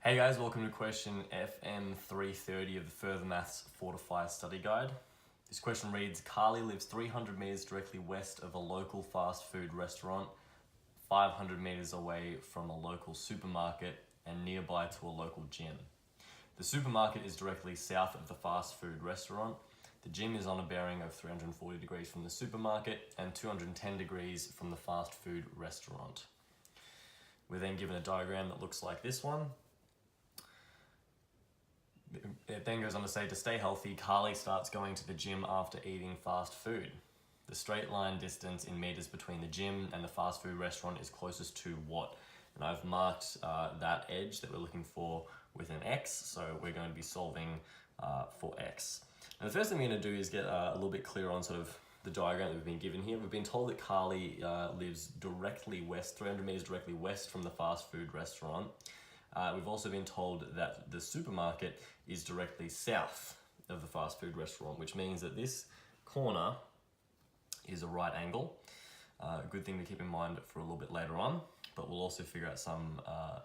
Hey guys, welcome to question FM330 of the Further Maths Fortify study guide. This question reads, Carly lives 300 meters directly west of a local fast food restaurant, 500 meters away from a local supermarket, and nearby to a local gym. The supermarket is directly south of the fast food restaurant. The gym is on a bearing of 340 degrees from the supermarket and 210 degrees from the fast food restaurant. We're then given a diagram that looks like this one. It then goes on to say, to stay healthy, Carly starts going to the gym after eating fast food. The straight line distance in meters between the gym and the fast food restaurant is closest to what? And I've marked that edge that we're looking for with an X, so we're going to be solving for X. And the first thing we're going to do is get a little bit clearer on sort of the diagram that we've been given here. We've been told that Carly lives directly west, 300 meters directly west from the fast food restaurant. We've also been told that the supermarket is directly south of the fast food restaurant, which means that this corner is a right angle. A good thing to keep in mind for a little bit later on, but we'll also figure out some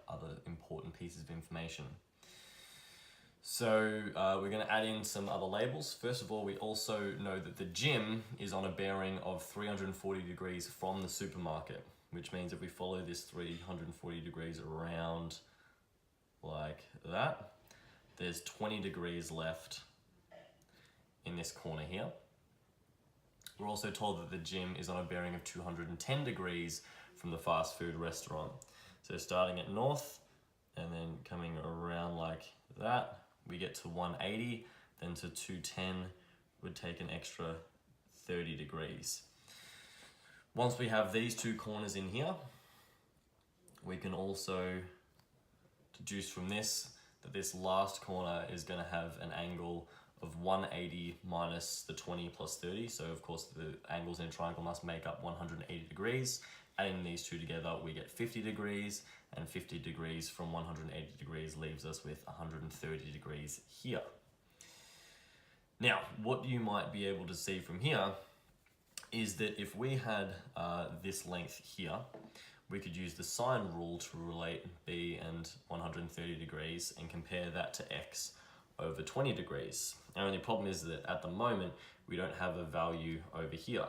other important pieces of information. So we're going to add in some other labels. First of all, we also know that the gym is on a bearing of 340 degrees from the supermarket, which means if we follow this 340 degrees around like that, there's 20 degrees left in this corner here. We're also told that the gym is on a bearing of 210 degrees from the fast food restaurant. So starting at north and then coming around like that, we get to 180, then to 210 would take an extra 30 degrees. Once we have these two corners in here, we can also deduce from this that this last corner is going to have an angle of 180 minus the 20 plus 30. So of course the angles in a triangle must make up 180 degrees. Adding these two together, we get 50 degrees, and 50 degrees from 180 degrees leaves us with 130 degrees here. Now, what you might be able to see from here is that if we had this length here, we could use the sine rule to relate b and 130 degrees and compare that to x over 20 degrees. The only problem is that at the moment, we don't have a value over here.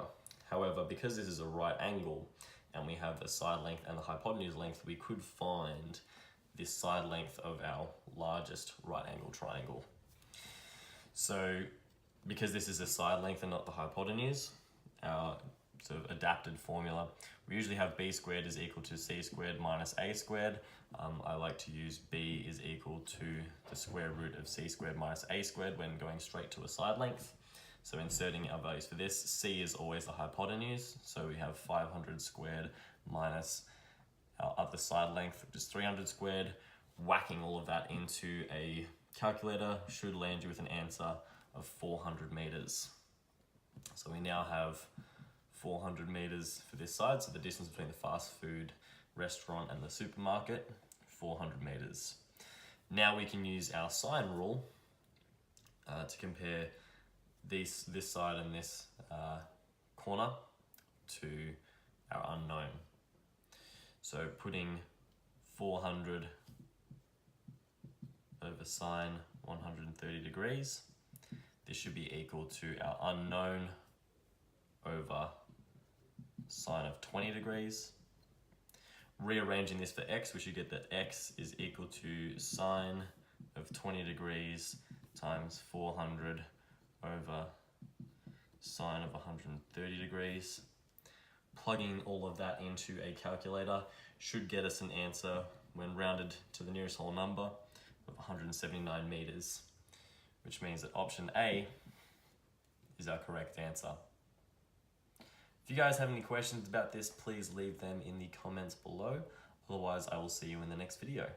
However, because this is a right angle and we have the side length and the hypotenuse length, we could find this side length of our largest right angle triangle. So because this is a side length and not the hypotenuse, our sort of adapted formula, we usually have b squared is equal to c squared minus a squared. I like to use b is equal to the square root of c squared minus a squared when going straight to a side length. So inserting our values for this, c is always the hypotenuse, so we have 500 squared minus our other side length, which is 300 squared. Whacking all of that into a calculator should land you with an answer of 400 meters. So we now have 400 meters for this side, so the distance between the fast food restaurant and the supermarket, 400 meters. Now we can use our sine rule to compare this side and this corner to our unknown. So putting 400 over sine 130 degrees, this should be equal to our unknown over sine of 20 degrees. Rearranging this for x, we should get that x is equal to sine of 20 degrees times 400 over sine of 130 degrees. Plugging all of that into a calculator should get us an answer when rounded to the nearest whole number of 179 meters, which means that option A is our correct answer. If you guys have any questions about this, please leave them in the comments below. Otherwise, I will see you in the next video.